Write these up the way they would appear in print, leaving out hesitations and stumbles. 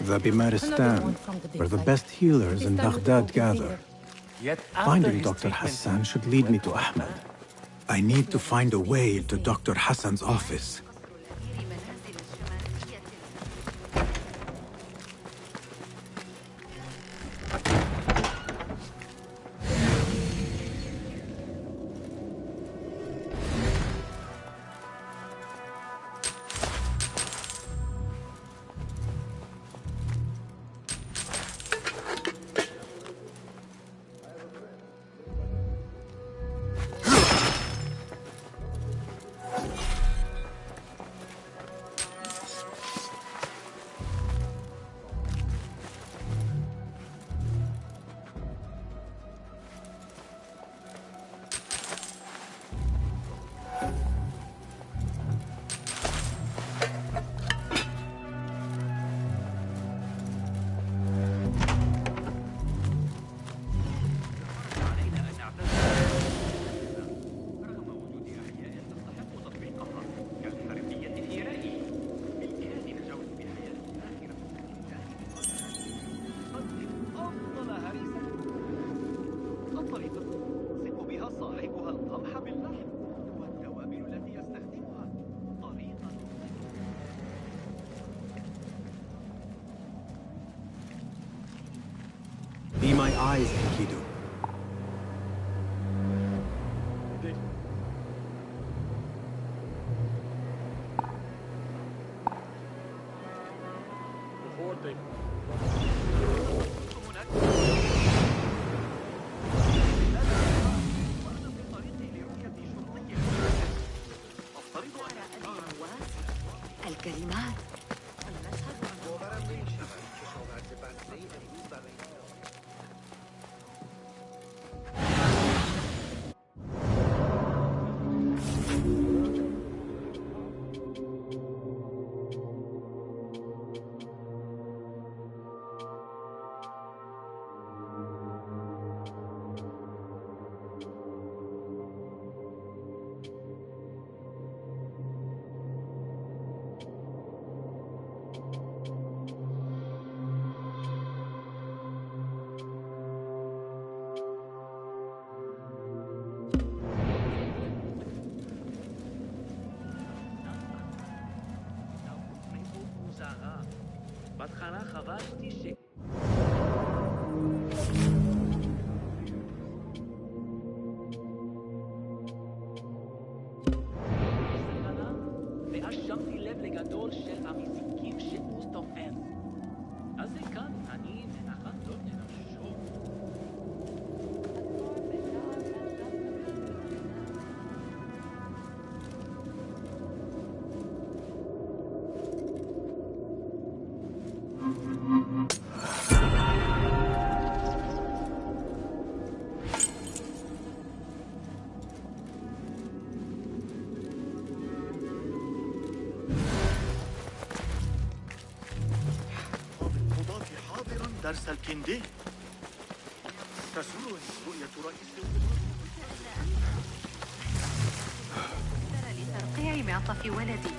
The Bimaristan, where the best healers in Baghdad gather. Finding Dr. Hassan should lead me to Ahmed. I need to find a way to Dr. Hassan's office. Be my eyes, Enkidu. الكلمات והשמתי לב לגדול של המזיקים שמוסתופן. אז זה כאן אני ונחת לא ננשו. درس الكندي. تسرني رؤية رئيس لترقيع معطف ولدي.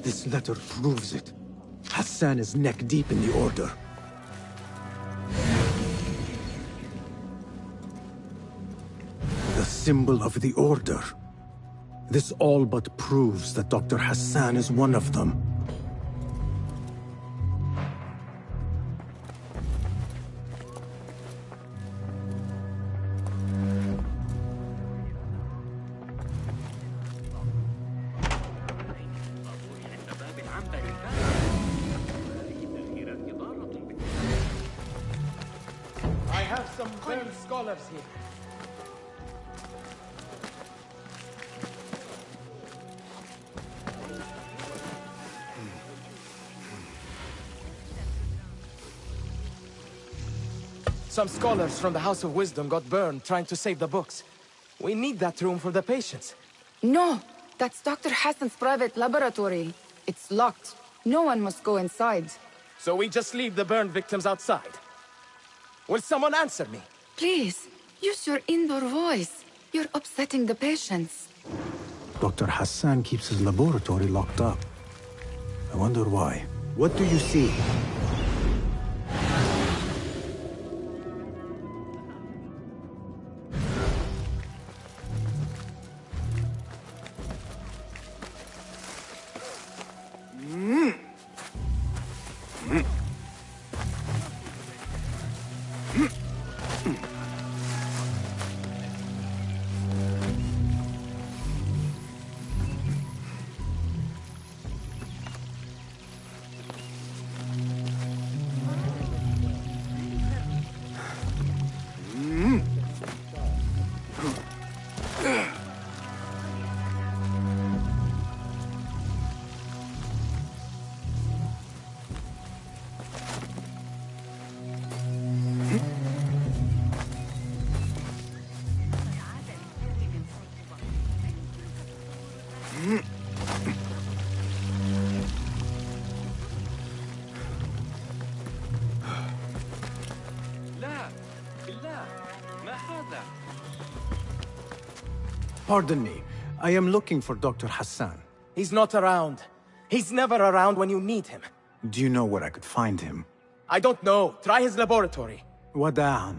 This letter proves it. Hassan is neck deep in the Order. The symbol of the Order. This all but proves that Dr. Hassan is one of them. I have some Bern scholars here. Some scholars from the House of Wisdom got burned trying to save the books. We need that room for the patients. No! That's Dr. Hassan's private laboratory. It's locked. No one must go inside. So we just leave the burned victims outside. Will someone answer me? Please, use your indoor voice. You're upsetting the patients. Dr. Hassan keeps his laboratory locked up. I wonder why. What do you see? Pardon me. I am looking for Dr. Hassan. He's not around. He's never around when you need him. Do you know where I could find him? I don't know. Try his laboratory. Wada'an.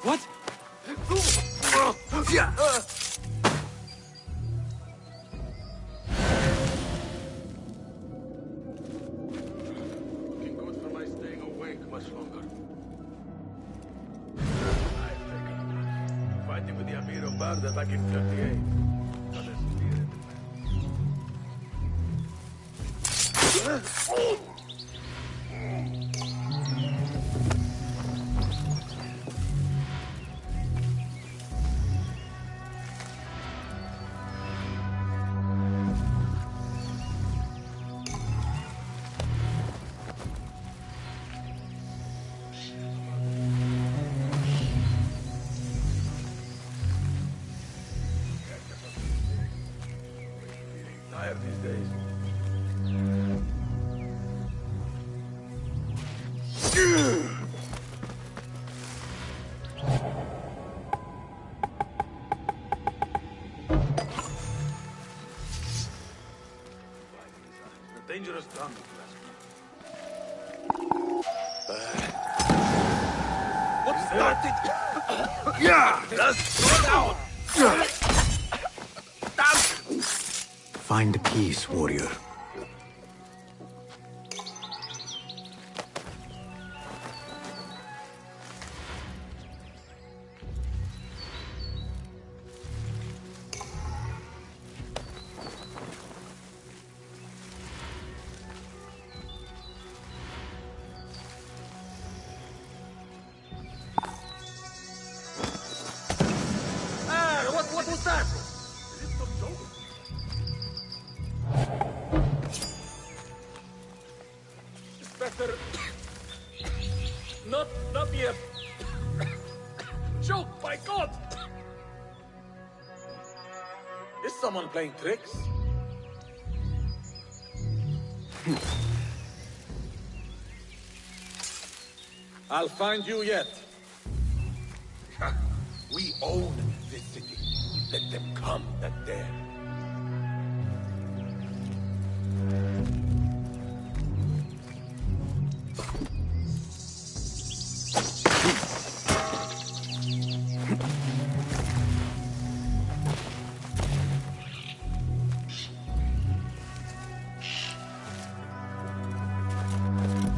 What? Looking good for my staying awake much longer. I've taken enough. Fighting with the Amir of Baghdad back in 38. Not a spear in the back. Tired these days. A dangerous gun, if you ask me. What's that? Yeah! Let's go down! Find peace, warrior. What was that? Is it some joke? It's better not be a joke, by God! Is someone playing tricks? I'll find you yet. We own this city. Let them come that dare.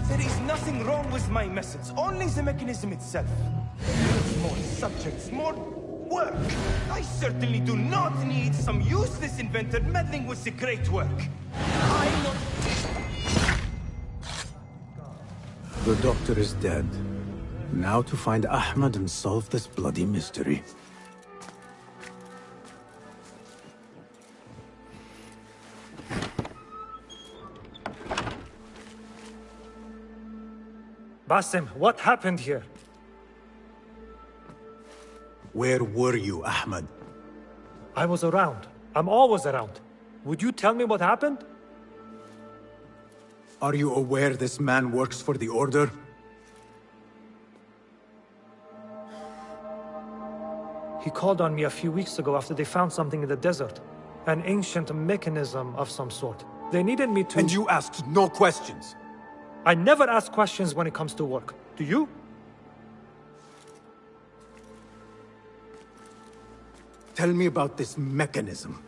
There is nothing wrong with my methods, only the mechanism itself. More subjects, more work. I certainly do not need some useless inventor meddling with the great work. I'm not... The doctor is dead. Now to find Ahmed and solve this bloody mystery. Basim, what happened here? Where were you, Ahmed? I was around. I'm always around. Would you tell me what happened? Are you aware this man works for the Order? He called on me a few weeks ago after they found something in the desert. An ancient mechanism of some sort. They needed me to... And you asked no questions? I never ask questions when it comes to work. Do you? Tell me about this mechanism.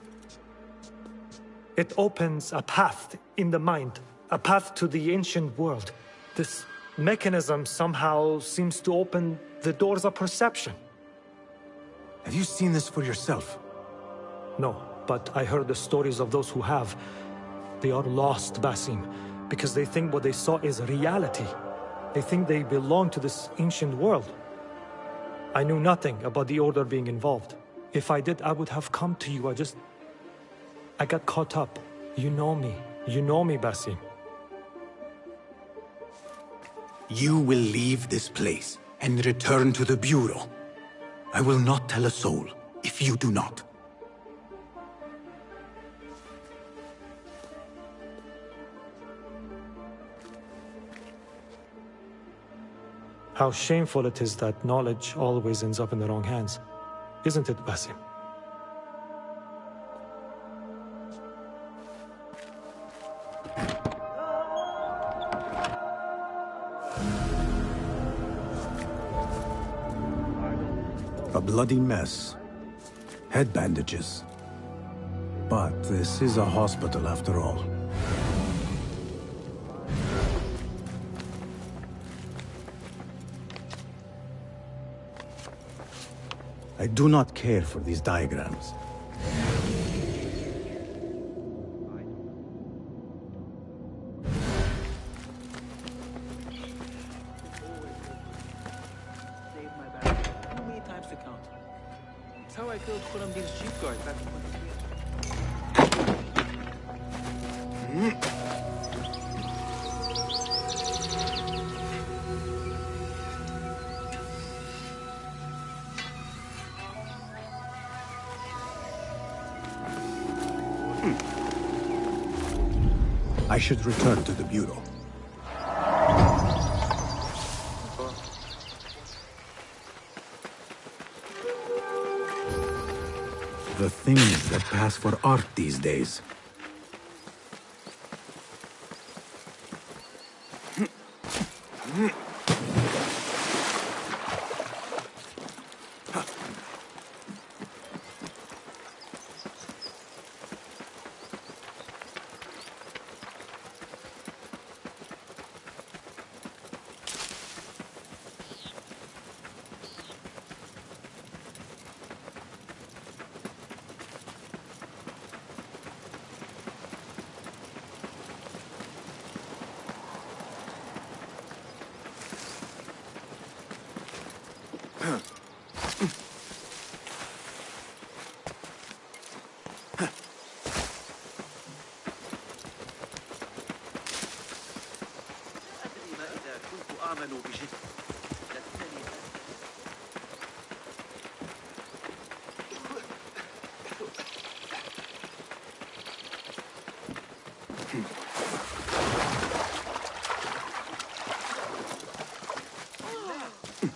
It opens a path in the mind. A path to the ancient world. This mechanism somehow seems to open the doors of perception. Have you seen this for yourself? No, but I heard the stories of those who have. They are lost, Basim, because they think what they saw is reality. They think they belong to this ancient world. I knew nothing about the Order being involved. If I did, I would have come to you. I got caught up. You know me. You know me, Basim. You will leave this place and return to the Bureau. I will not tell a soul if you do not. How shameful it is that knowledge always ends up in the wrong hands. Isn't it, Basim? A bloody mess. Head bandages. But this is a hospital after all. I do not care for these diagrams. Save my back. Too many times to count. It's how I killed Khurramdin's chief guard back in 23. I should return to the Bureau. The things that pass for art these days.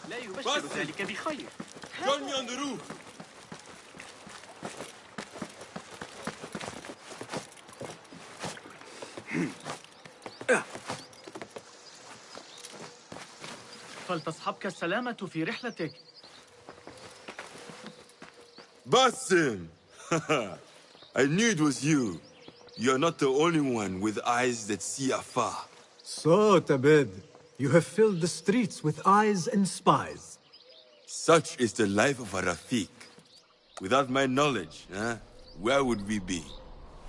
لا يبشر ذلك بخير. Join me on the roof. فلتصحبك السلامة في رحلتك. Basim! I knew it was you. You're not the only one with eyes that see afar. So, Tabid, you have filled the streets with eyes and spies. Such is the life of a Rafiq. Without my knowledge, where would we be?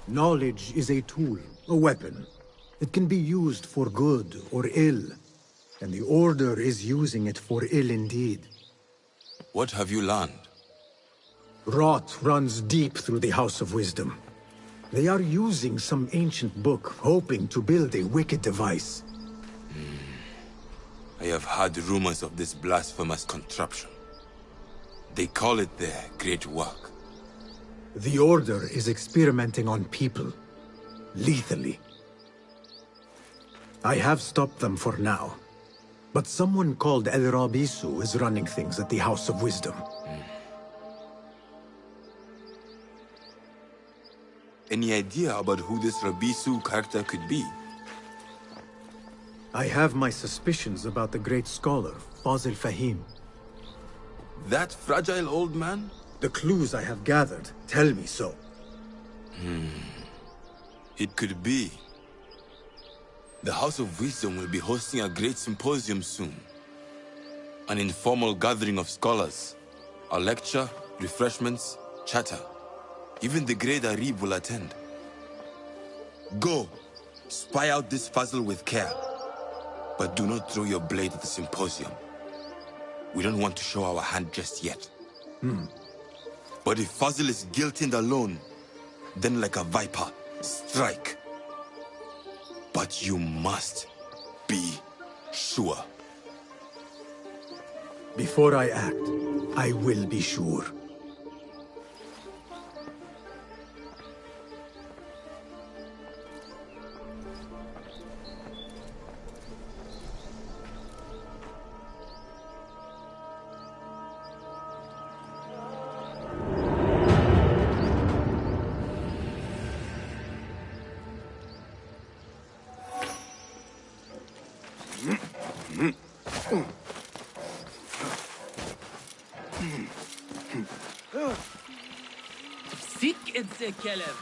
Knowledge is a tool, a weapon. It can be used for good or ill. And the Order is using it for ill indeed. What have you learned? Rot runs deep through the House of Wisdom. They are using some ancient book, hoping to build a wicked device. I have heard rumors of this blasphemous contraption. They call it their great work. The Order is experimenting on people. Lethally. I have stopped them for now. But someone called El Rabisu is running things at the House of Wisdom. Any idea about who this Rabisu character could be? I have my suspicions about the great scholar, Fazil Fahim. That fragile old man? The clues I have gathered tell me so. It could be. The House of Wisdom will be hosting a great symposium soon. An informal gathering of scholars. A lecture, refreshments, chatter. Even the great Arib will attend. Go, spy out this puzzle with care. But do not throw your blade at the symposium. We don't want to show our hand just yet. But if Fazil is guilty and alone, then like a viper, strike. But you must be sure. Before I act, I will be sure. فيك انت كلام.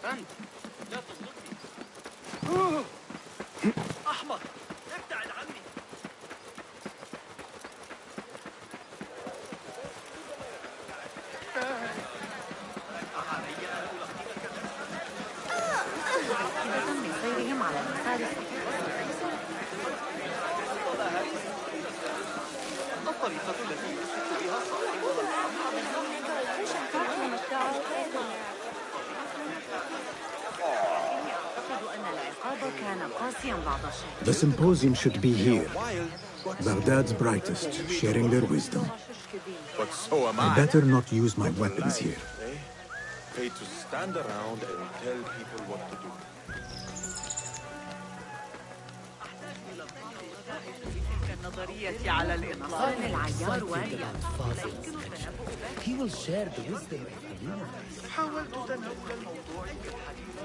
أنت لا تظلمني. أحمق، ابتعد عني. تم سيرهم على المسار الطريقة التي يسلك بها صاحبها أعتقد أن العقاب كان قاسيا بعض الشيء. The symposium should be here. Baghdad's brightest, sharing their wisdom. But so am I better not use my weapons here. Pay to stand around and tell people what to do. النظرية على الإطلاق. العيار وارد. He will share the wisdom of the universe. حاولت تناول الموضوع بالحديث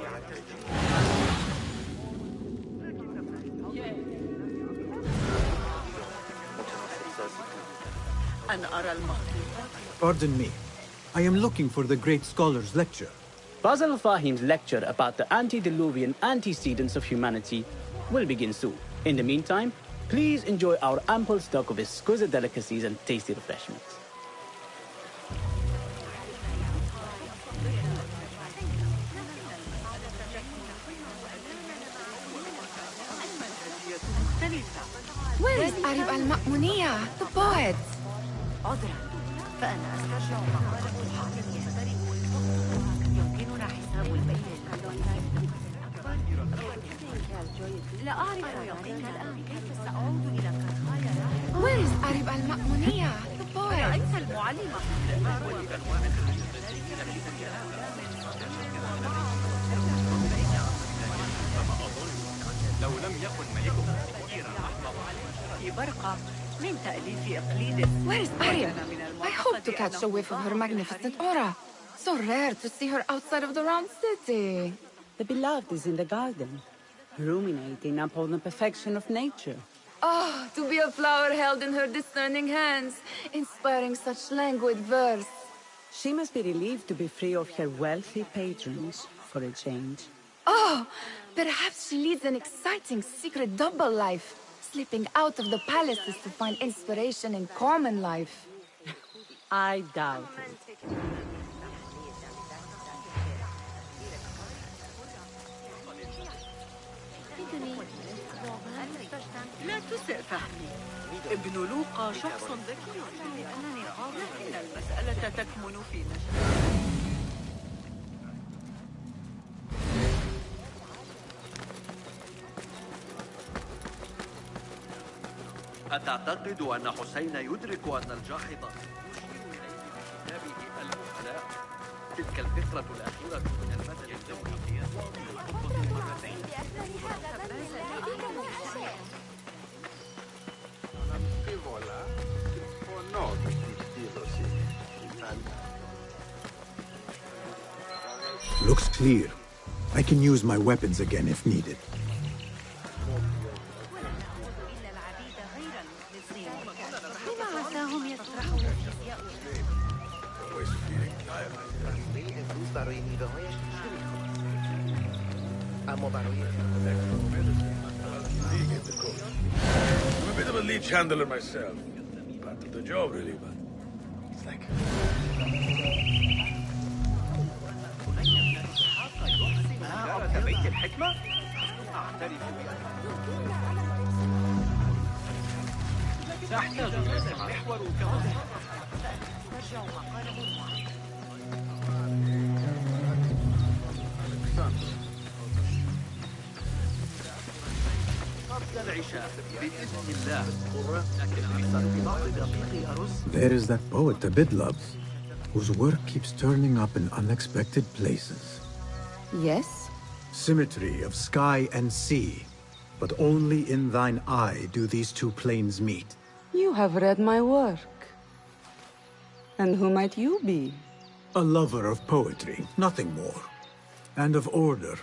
عن أن أرى المخطوطات. Pardon me. I am looking for the great scholar's lecture. Basil Fahim's lecture about the antediluvian antecedents of humanity will begin soon. In the meantime, please enjoy our ample stock of exquisite delicacies and tasty refreshments. Where is Arib al-Ma'muniya, the poet? عذرا فأنا أسترجع مقالة الحاكم يفترق يمكننا حساب البيت. لا أعرف ذلك الآن كيف سأعود إلى كرخايا. Where is Arib al-Ma'muniya, the poet? رأيت المعلم. لو لم يكن ملكه كثيرا في برقة من تأليف إقليد. Where is Arib? I hope to catch a whiff of her magnificent aura. So rare to see her outside of the round city. The beloved is in the garden, ruminating upon the perfection of nature. Oh, to be a flower held in her discerning hands, inspiring such languid verse. She must be relieved to be free of her wealthy patrons for a change. Oh, perhaps she leads an exciting secret double life, slipping out of the palaces to find inspiration in common life. I doubt it. لا تسئ فهمي. ابن لوقا شخص ذكي لأنني لكن المسألة تكمن في نشأته. أتعتقد أن حسين يدرك أن الجاحظ يشير إليه بكتابه الوكلاء؟ تلك الفكرة الأخيرة من المثل الدولي الخطة المرتين. Looks clear. I can use my weapons again if needed. بما عساهم يطرحوا Always feeling I'm a bit of a leech handler myself. Part of the job, really, but it's like... بيت الحكمة؟ أعترف تحتاج المحور كمصدر ترجع مقاله قبل العشاء بإذن الله لكن أكثر ببعض دقيق الأرز. There is that poet Abid loves, whose work keeps turning up in unexpected places. Yes? Symmetry of sky and sea, but only in thine eye do these two planes meet. You have read my work. And who might you be? A lover of poetry, nothing more. And of order.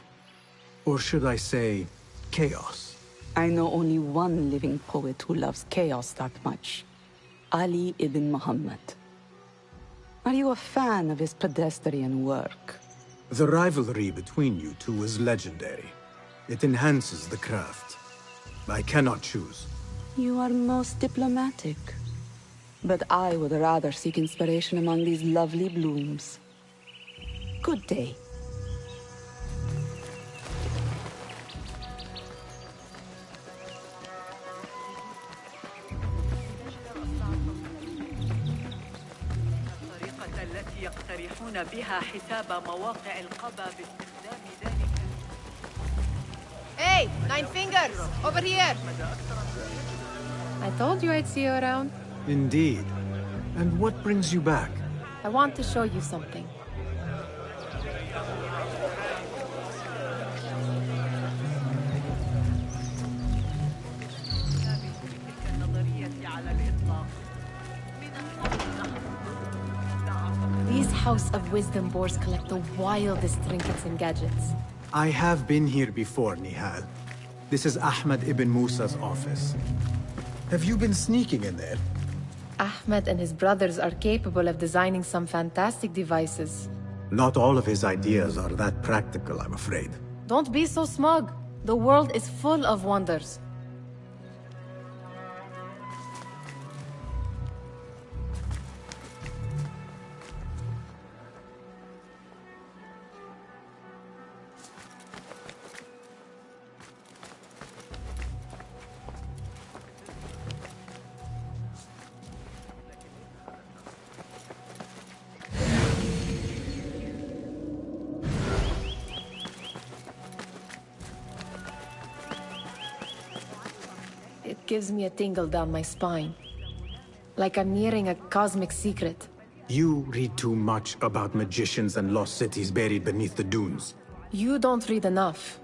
Or should I say, chaos. I know only one living poet who loves chaos that much. Ali ibn Muhammad. Are you a fan of his pedestrian work? The rivalry between you two is legendary. It enhances the craft. I cannot choose. You are most diplomatic. But I would rather seek inspiration among these lovely blooms. Good day. الطريقة التي يقترحون بها حساب مواقع القبا باستخدام ذلك. Hey, Nine Fingers! Over here! I told you I'd see you around. Indeed. And what brings you back? I want to show you something. These House of Wisdom boars collect the wildest trinkets and gadgets. I have been here before, Nihal. This is Ahmed ibn Musa's office. Have you been sneaking in there? Ahmed and his brothers are capable of designing some fantastic devices. Not all of his ideas are that practical, I'm afraid. Don't be so smug. The world is full of wonders. It gives me a tingle down my spine. Like I'm nearing a cosmic secret. You read too much about magicians and lost cities buried beneath the dunes. You don't read enough.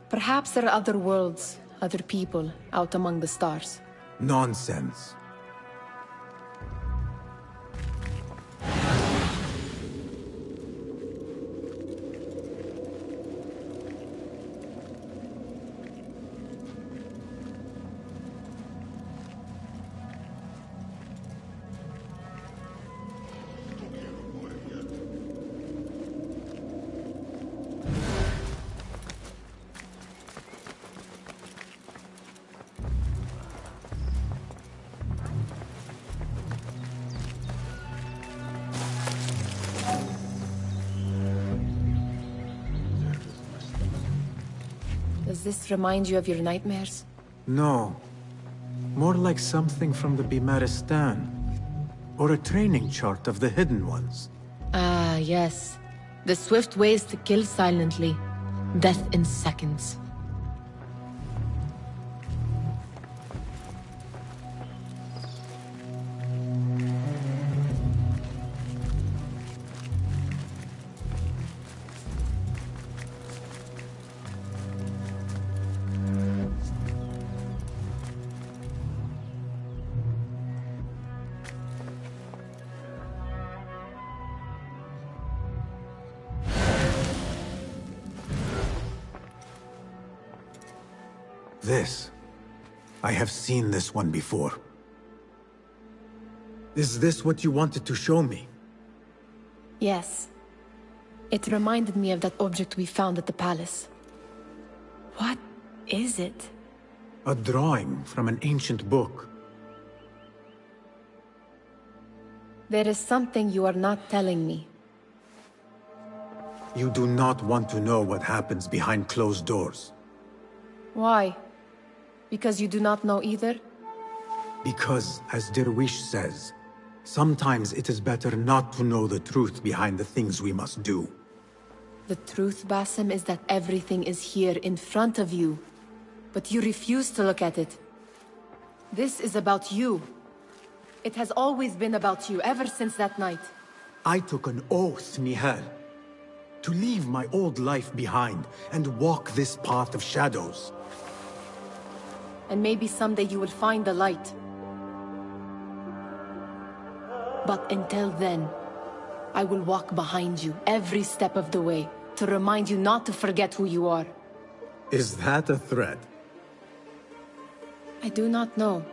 Perhaps there are other worlds, other people, out among the stars. Nonsense. Does this remind you of your nightmares? No. More like something from the Bimaristan. Or a training chart of the Hidden Ones. Ah, yes. The swift ways to kill silently. Death in seconds. This. I have seen this one before. Is this what you wanted to show me? Yes. It reminded me of that object we found at the palace. What is it? A drawing from an ancient book. There is something you are not telling me. You do not want to know what happens behind closed doors. Why? Because you do not know either? Because, as Derwish says, sometimes it is better not to know the truth behind the things we must do. The truth, Basim, is that everything is here in front of you. But you refuse to look at it. This is about you. It has always been about you, ever since that night. I took an oath, Nihal, to leave my old life behind and walk this path of shadows. And maybe someday you will find the light. But until then, I will walk behind you every step of the way to remind you not to forget who you are. Is that a threat? I do not know.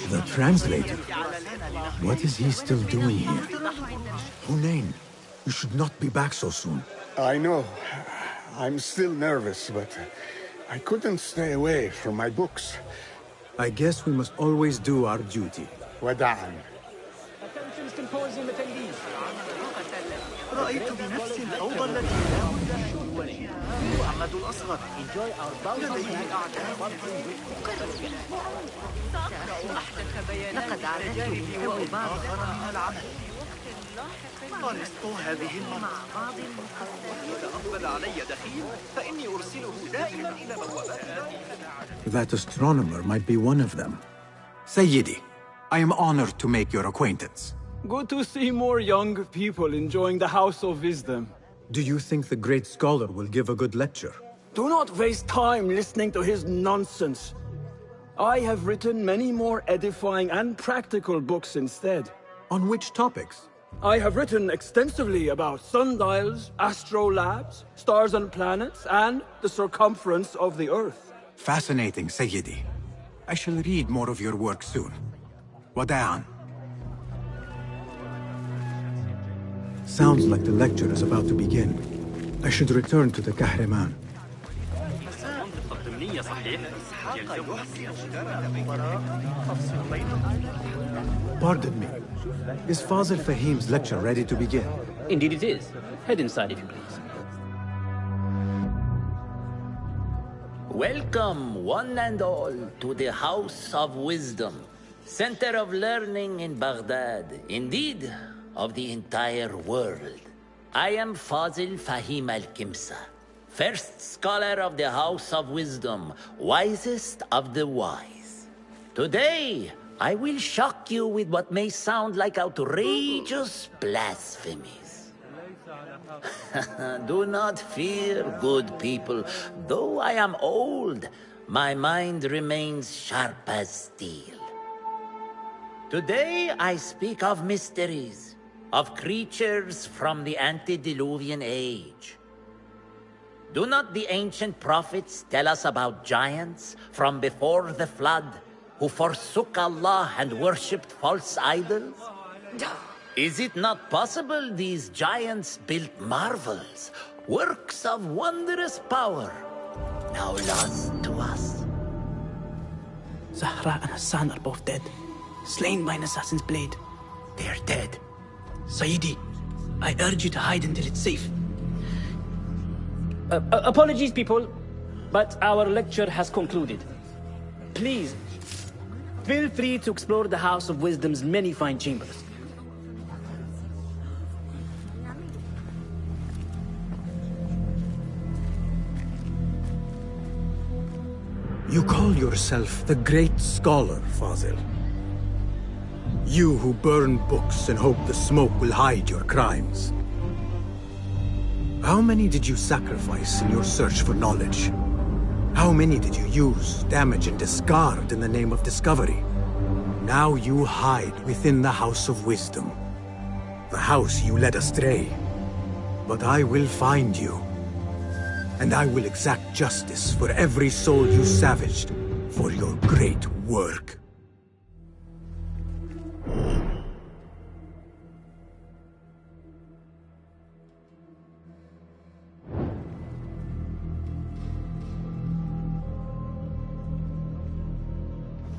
The translator? What is he still doing here? Hunain, you should not be back so soon. I know. I'm still nervous, but I couldn't stay away from my books. I guess we must always do our duty. وداعا. Attention symposium attendees. رأيت بنفسي الفوضى التي لا بد أن تواجهها محمد الأصغر. Enjoy our لديه أعداء أحدث بيانات تجارب وآخر من العمل. خلصت هذه المرة. إذا أقبل علي دخيل فإني أرسله دائما إلى بوابات. That astronomer might be one of them. Sayyidi, I am honored to make your acquaintance. Good to see more young people enjoying the House of Wisdom. Do you think the great scholar will give a good lecture? Do not waste time listening to his nonsense. I have written many more edifying and practical books instead. On which topics? I have written extensively about sundials, astrolabes, stars and planets, and the circumference of the Earth. Fascinating, Sayyidi. I shall read more of your work soon. Wada'an. Sounds like the lecture is about to begin. I should return to the Kahraman. Pardon me. Is Fazil Fahim's lecture ready to begin? Indeed it is. Head inside if you please. Welcome, one and all, to the House of Wisdom, center of learning in Baghdad, indeed, of the entire world. I am Fazil Fahim al-Kimsa, first scholar of the House of Wisdom, wisest of the wise. Today, I will shock you with what may sound like outrageous blasphemies. Do not fear, good people. Though I am old, my mind remains sharp as steel. Today I speak of mysteries, of creatures from the antediluvian age. Do not the ancient prophets tell us about giants from before the flood who forsook Allah and worshipped false idols? Is it not possible these giants built marvels, works of wondrous power, now lost to us? Zahra and Hassan are both dead, slain by an assassin's blade. They are dead. Sayyidi, I urge you to hide until it's safe. Apologies, people, but our lecture has concluded. Please, feel free to explore the House of Wisdom's many fine chambers. You call yourself the great scholar, Fazil. You who burn books and hope the smoke will hide your crimes. How many did you sacrifice in your search for knowledge? How many did you use, damage, and discard in the name of discovery? Now you hide within the House of Wisdom. The house you led astray. But I will find you. And I will exact justice for every soul you savaged for your great work.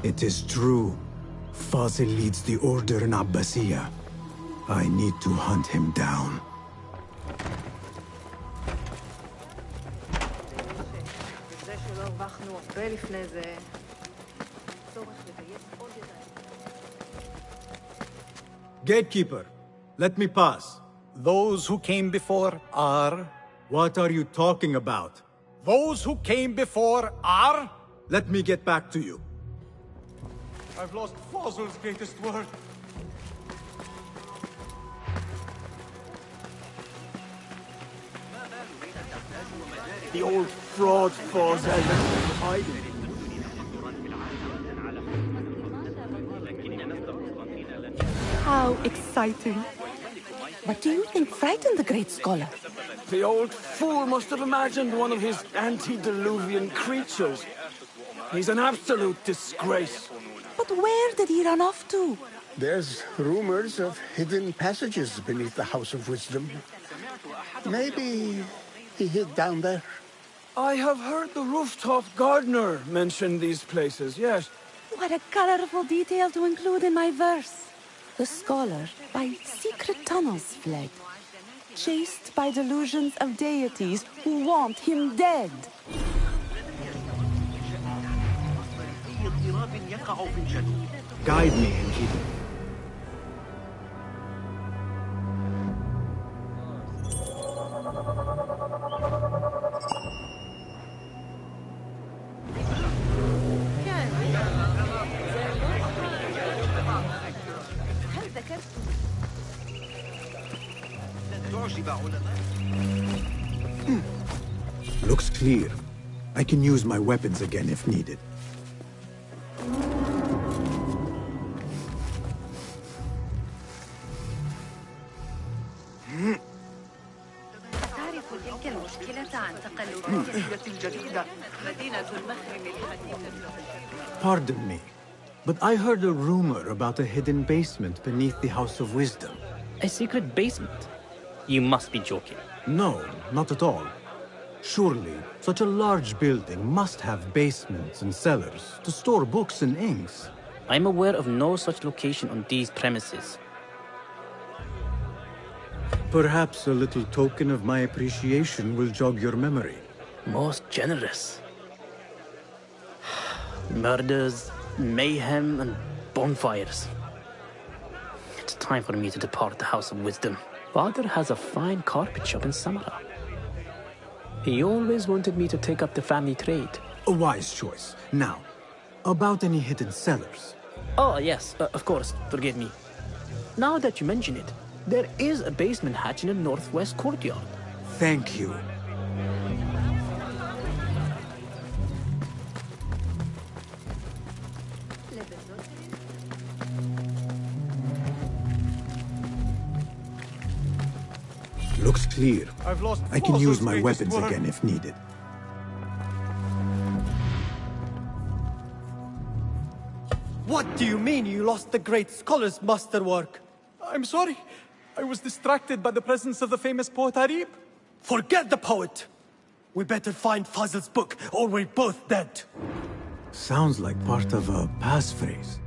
It is true. Fazil leads the order in Abbasiyah. I need to hunt him down. Gatekeeper, let me pass. Those who came before are... What are you talking about? Those who came before are... Let me get back to you. I've lost Fazil's greatest word. The old fraud Fazil hiding. How exciting. What do you think frightened the great scholar? The old fool must have imagined one of his antediluvian creatures. He's an absolute disgrace. But But where did he run off to? There's rumors of hidden passages beneath the House of Wisdom. Maybe he hid down there. I have heard the rooftop gardener mention these places, yes. What a colorful detail to include in my verse. The scholar by secret tunnels fled, chased by delusions of deities who want him dead. Guide me, Enkidu. Looks clear. I can use my weapons again if needed. تعرف تلك المشكلة عن تقلب المدينة الجديدة مدينة المخرم الحديثة. Pardon me, but I heard a rumor about a hidden basement beneath the House of Wisdom. A secret basement? You must be joking. No, not at all. Surely, such a large building must have basements and cellars to store books and inks. I'm aware of no such location on these premises. Perhaps a little token of my appreciation will jog your memory. Most generous. Murders, mayhem, and bonfires. It's time for me to depart the House of Wisdom. Father has a fine carpet shop in Samara. He always wanted me to take up the family trade. A wise choice. Now, about any hidden cellars. Oh, yes, of course, forgive me. Now that you mention it, there is a basement hatch in the northwest courtyard. Thank you. Looks clear. I can use my weapons again if needed. What do you mean you lost the great scholar's masterwork? I'm sorry. I was distracted by the presence of the famous poet Arib. Forget the poet! We better find Fazl's book, or we're both dead. Sounds like part of a passphrase.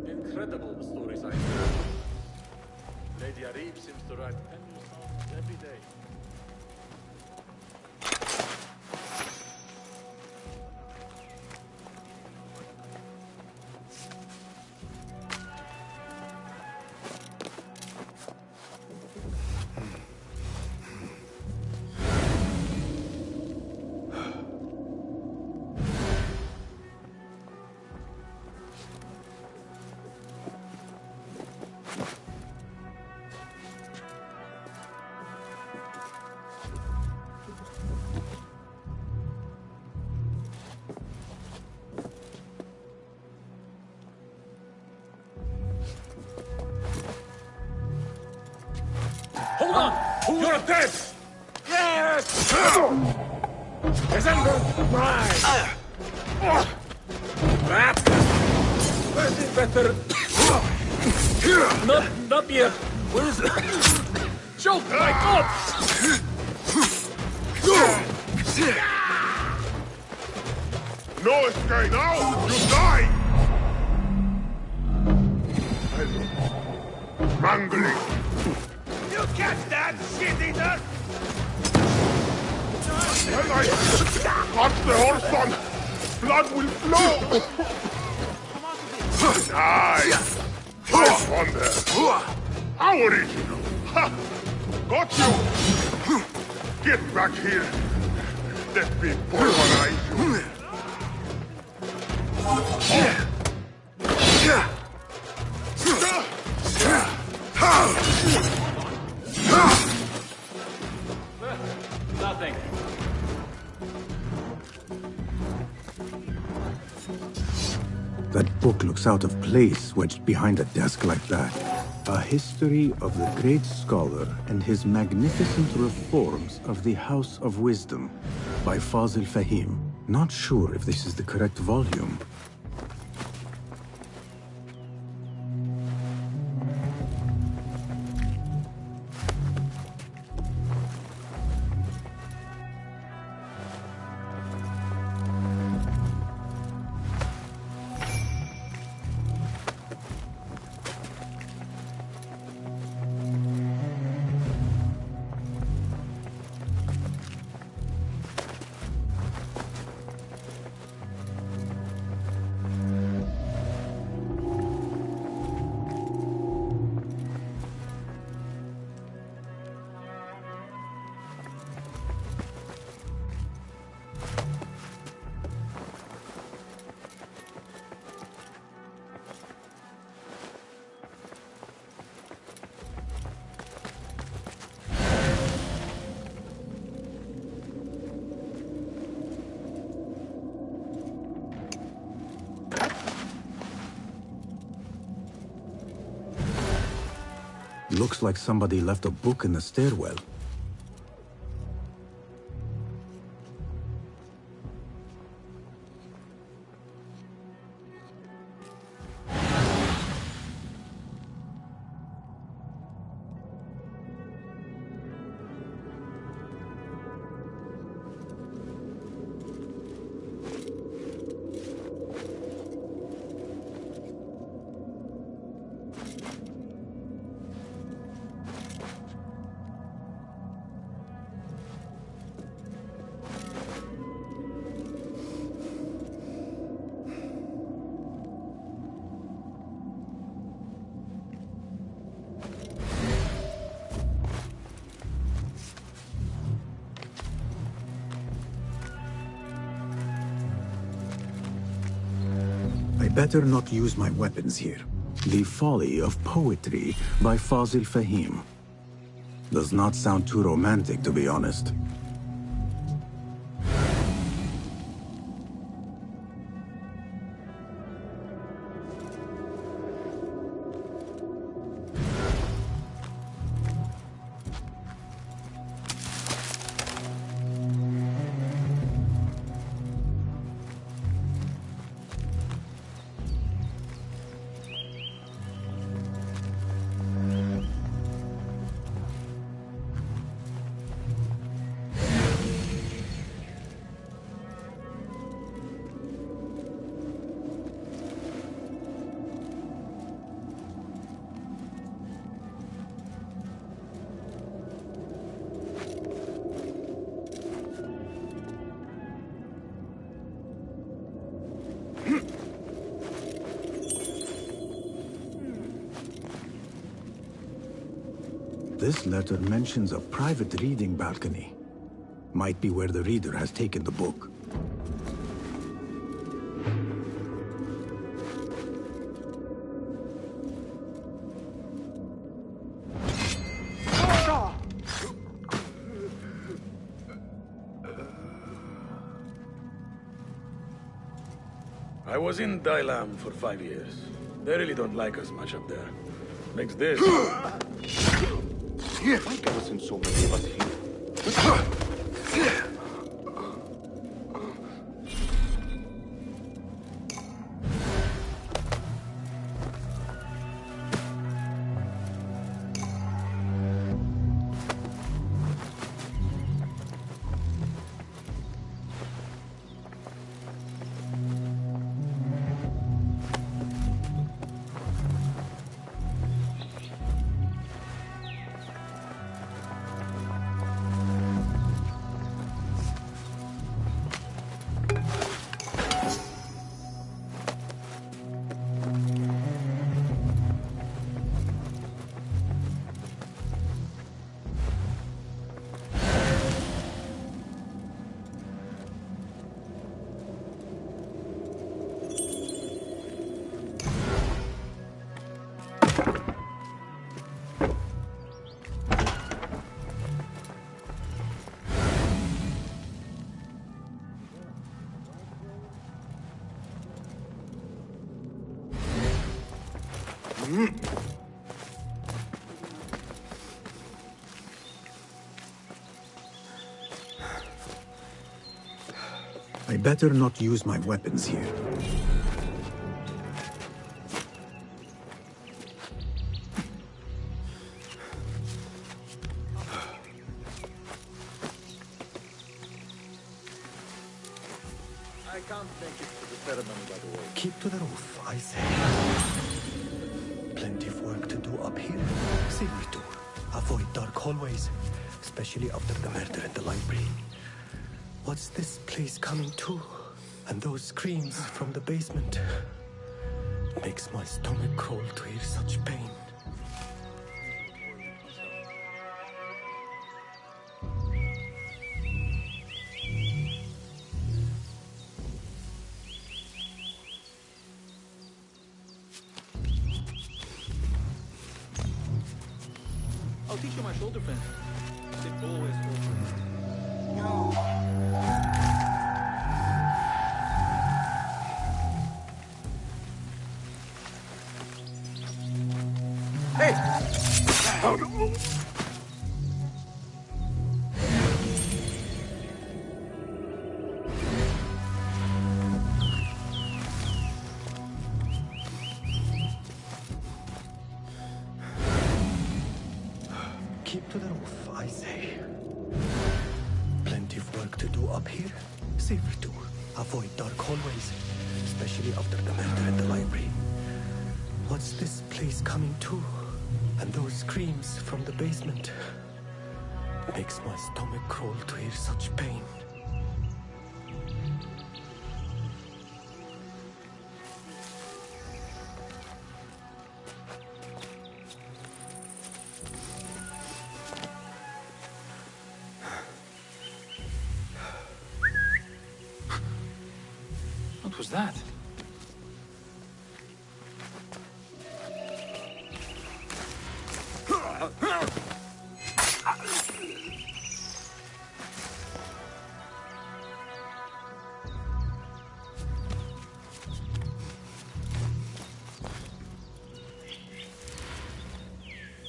Incredible the stories I heard. Lady Arib seems to write 10 new songs every day. Hold on! You're dead! Yes! Resemble mine! That is better. Not yet. Where is it? Choke my God! No escape now! You die! Mangling! You catch that, shit-eater! When I cut the horse on, blood will flow! Nice! Nice one there! How original! Ha! Got you! Get back here! Let me pulverize you! Nothing. That book looks out of place wedged behind a desk like that. A history of the great scholar and his magnificent reforms of the House of Wisdom by Fazil Fahim. Not sure if this is the correct volume. Looks like somebody left a book in the stairwell. Better not use my weapons here. The Folly of Poetry by Fazil Fahim. Does not sound too romantic, to be honest. This letter mentions a private reading balcony. Might be where the reader has taken the book. I was in Dailam for 5 years. They really don't like us much up there. Makes this... Why garrison so many of us here? I better not use my weapons here. I can't take it to the ceremony, by the way. Keep to the roof, I say. Plenty of work to do up here. See me to. Avoid dark hallways, especially after the murder in the library. What's this place coming to? And those screams from the basement. It makes my stomach crawl to hear such pain. I'll teach you my shoulder fence. It always holds. Keep to the roof, I say. Plenty of work to do up here. See me to. Avoid dark hallways, especially after the murder in the library. What's this place coming to? And those screams from the basement. It makes my stomach crawl to hear such pain. What was that?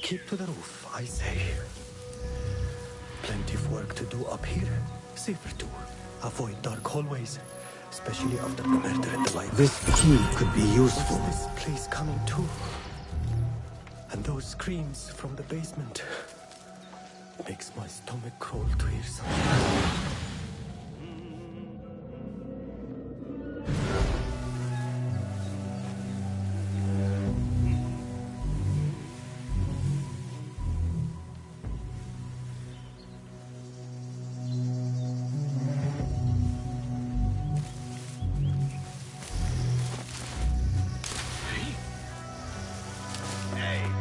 Keep to the roof, I say. Plenty of work to do up here. Safer too. Avoid dark hallways, especially after the murder in the library. This key could be useful. What's this place coming to? And those screams from the basement. Makes my stomach crawl to hear something.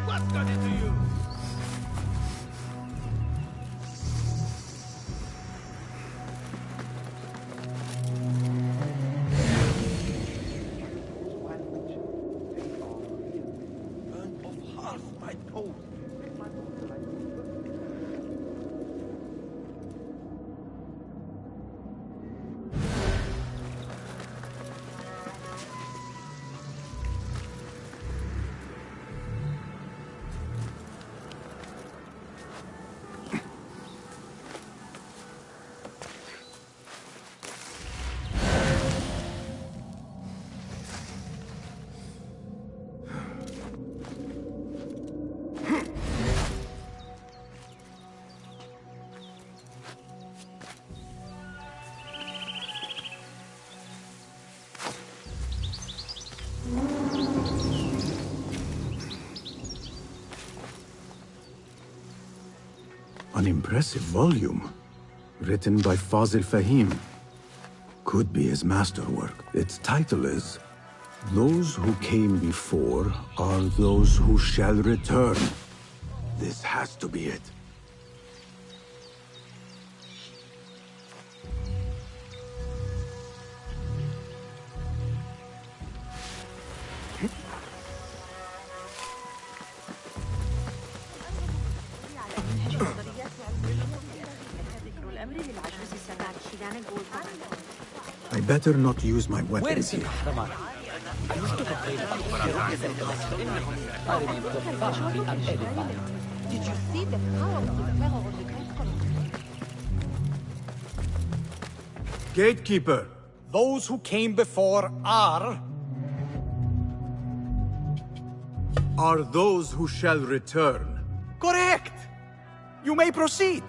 What got into you? Burn off half my toes. An impressive volume, written by Fazil Fahim. Could be his masterwork. Its title is, Those Who Came Before Are Those Who Shall Return. This has to be it. I better not use my weapons here. Did you see the power of the terror of the Great Scholar? Gatekeeper, those who came before are those who shall return. Correct! You may proceed.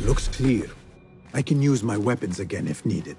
Looks clear. I can use my weapons again if needed.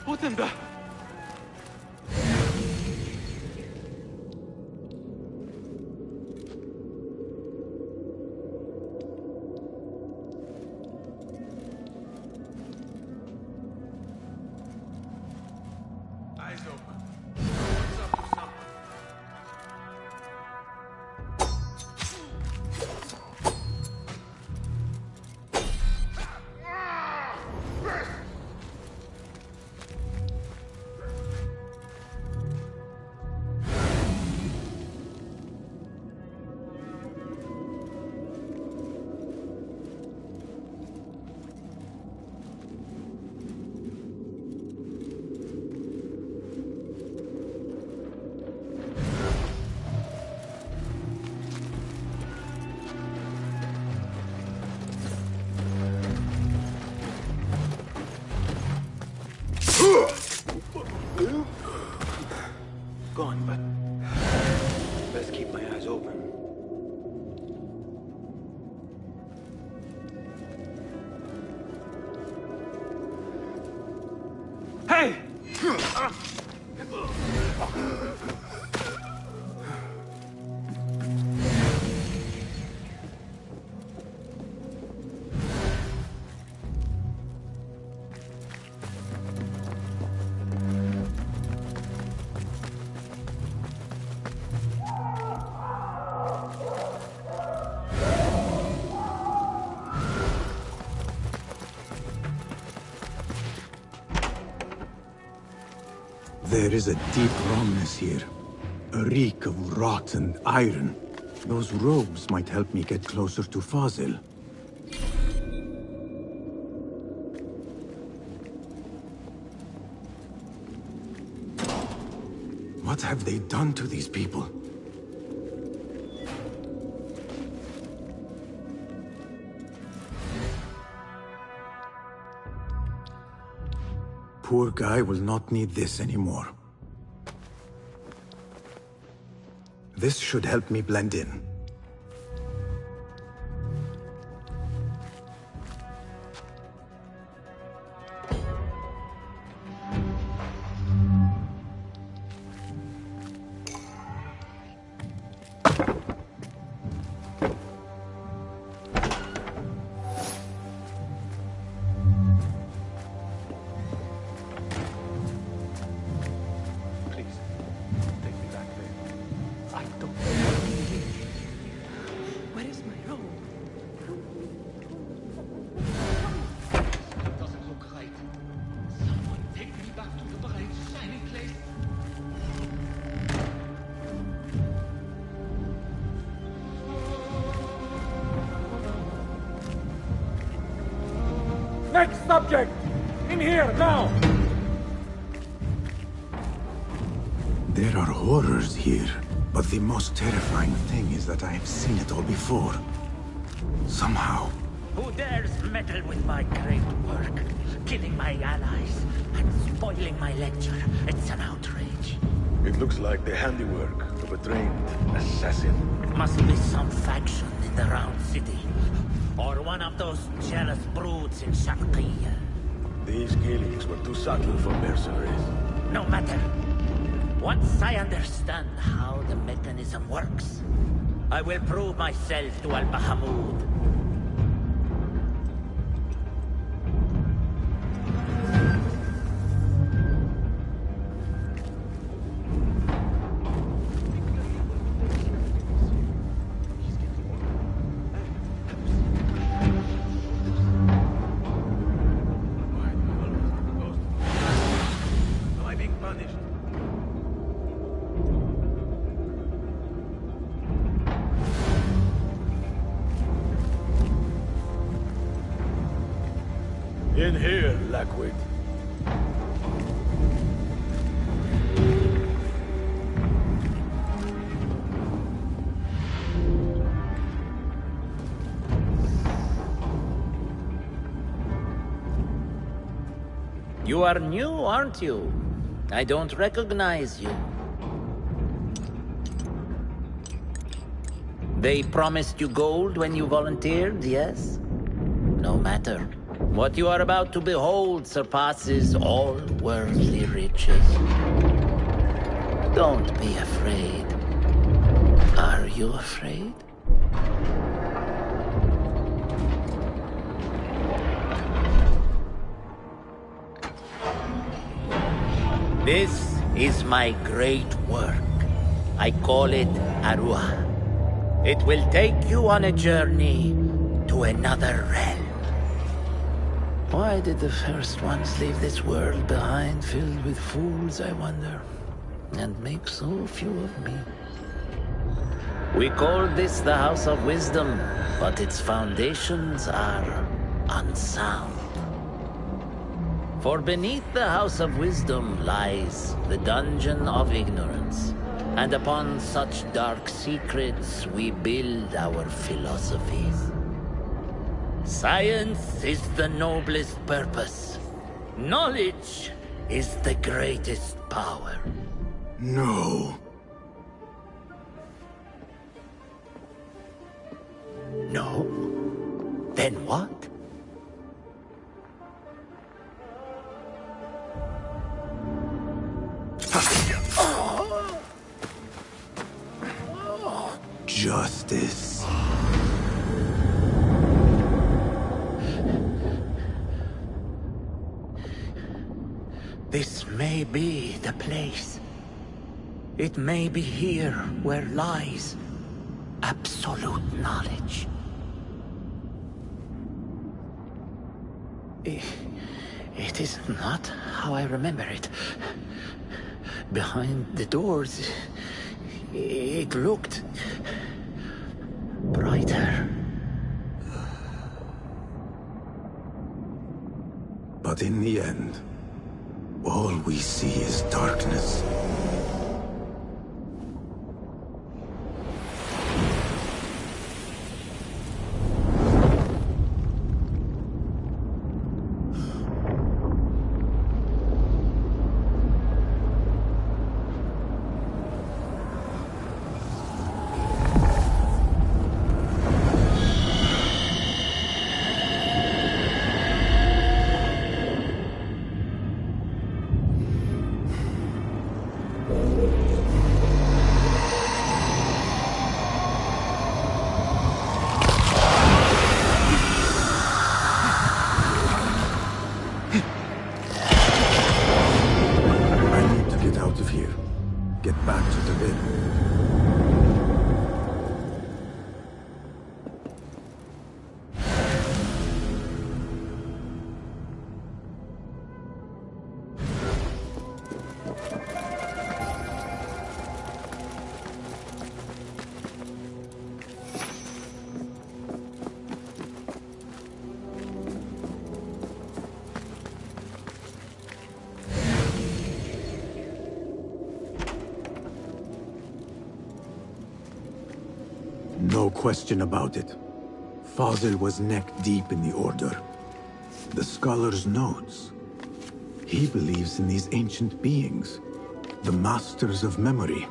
Potem da! Eyes open. What's up to something? Gone, but best keep my eyes open. Hey! There is a deep wrongness here. A reek of rotten iron. Those robes might help me get closer to Fazil. What have they done to these people? Poor guy will not need this anymore. This should help me blend in. Next subject! In here, now! There are horrors here, but the most terrifying thing is that I have seen it all before. Somehow. Who dares meddle with my great work? Killing my allies and spoiling my lecture. It's an outrage. It looks like the handiwork of a trained assassin. It must be some faction in the Round City. Or one of those jealous broods in Sharqiyya. These killings were too subtle for mercenaries. No matter. Once I understand how the mechanism works, I will prove myself to Al-Bahamud. In here, Lackwit. You are new, aren't you? I don't recognize you. They promised you gold when you volunteered, yes? No matter. What you are about to behold surpasses all worldly riches. Don't be afraid. Are you afraid? This is my great work. I call it Arua. It will take you on a journey to another realm. Why did the first ones leave this world behind filled with fools, I wonder, and make so few of me? We call this the House of Wisdom, but its foundations are unsound. For beneath the House of Wisdom lies the Dungeon of Ignorance, and upon such dark secrets we build our philosophies. Science is the noblest purpose. Knowledge is the greatest power. No. No? Then what? Justice. This may be the place. It may be here where lies absolute knowledge. It is not how I remember it. Behind the doors, it looked But in the end, all we see is darkness. Get back to the bin. No question about it. Fazil was neck-deep in the Order. The scholar's notes. He believes in these ancient beings, the masters of memory.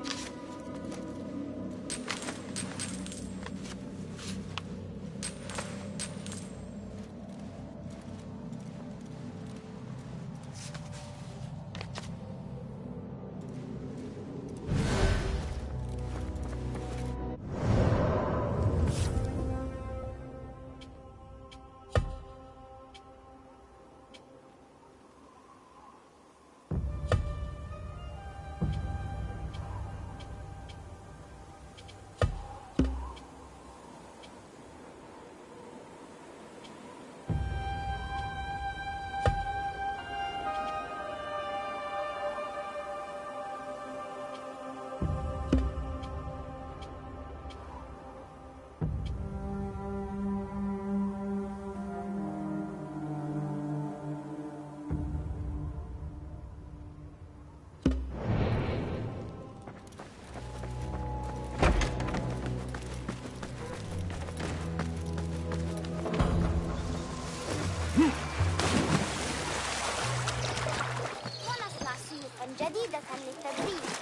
جديدة للتدريب.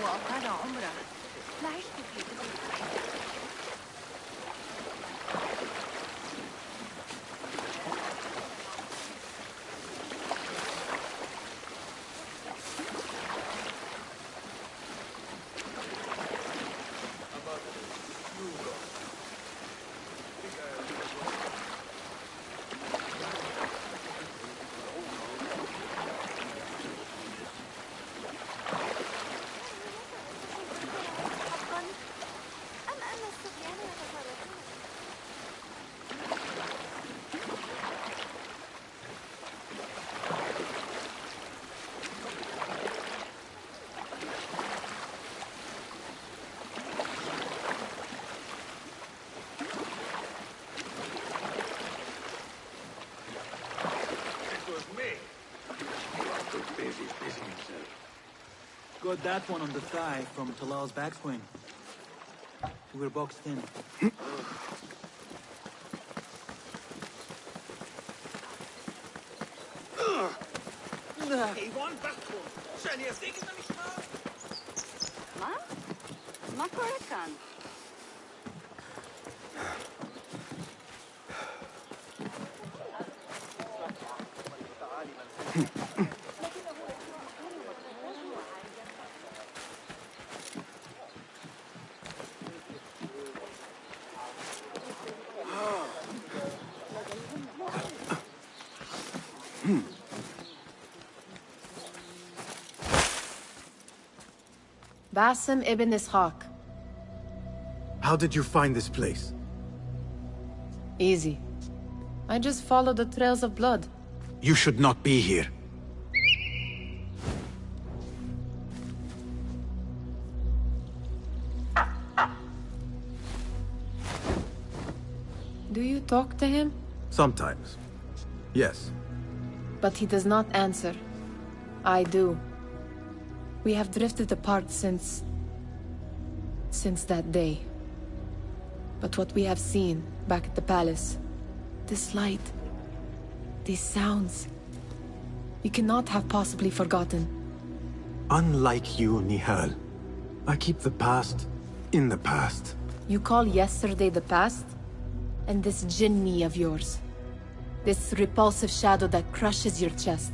وأطال عمره. لا عشت في Got that one on the thigh from Talal's backswing. We're boxed in. ما كان Basim ibn Ishaq. How did you find this place? Easy. I just followed the trails of blood. You should not be here. Do you talk to him? Sometimes. Yes. But he does not answer. I do. We have drifted apart since that day. But what we have seen back at the palace, this light, these sounds, we cannot have possibly forgotten. Unlike you, Nihal, I keep the past in the past. You call yesterday the past? And this jinni of yours, this repulsive shadow that crushes your chest,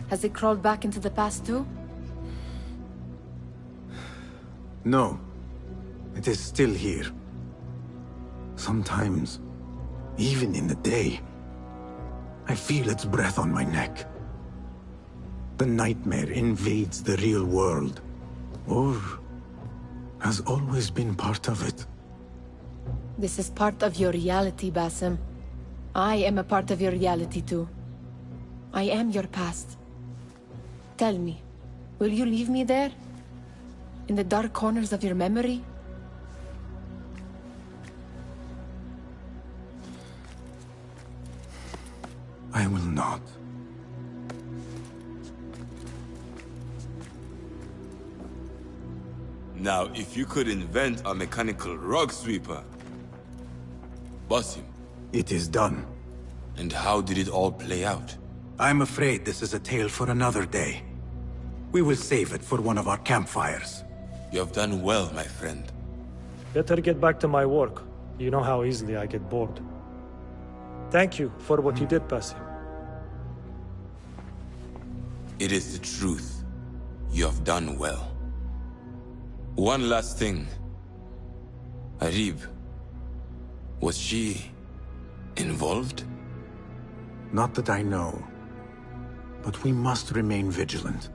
has it crawled back into the past too? No. It is still here. Sometimes, even in the day, I feel its breath on my neck. The nightmare invades the real world, or has always been part of it. This is part of your reality, Basim. I am a part of your reality too. I am your past. Tell me, will you leave me there? In the dark corners of your memory? I will not. Now, if you could invent a mechanical rug sweeper, Basim. It is done. And how did it all play out? I'm afraid this is a tale for another day. We will save it for one of our campfires. You have done well, my friend. Better get back to my work. You know how easily I get bored. Thank you for what you did, Basim. It is the truth. You have done well. One last thing. Arib, was she involved? Not that I know. But we must remain vigilant.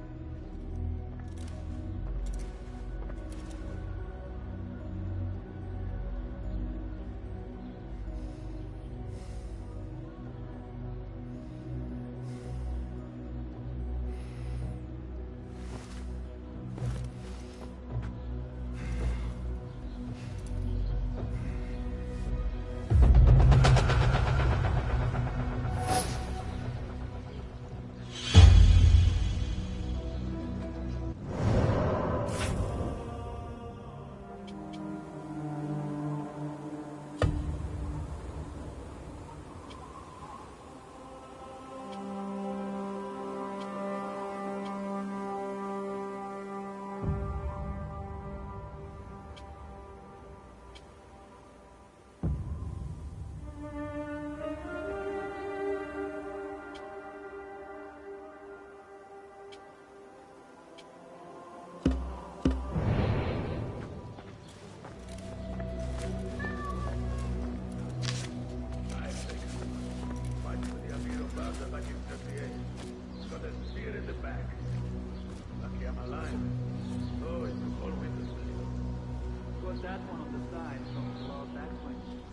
That one on the side from Talal Backswing.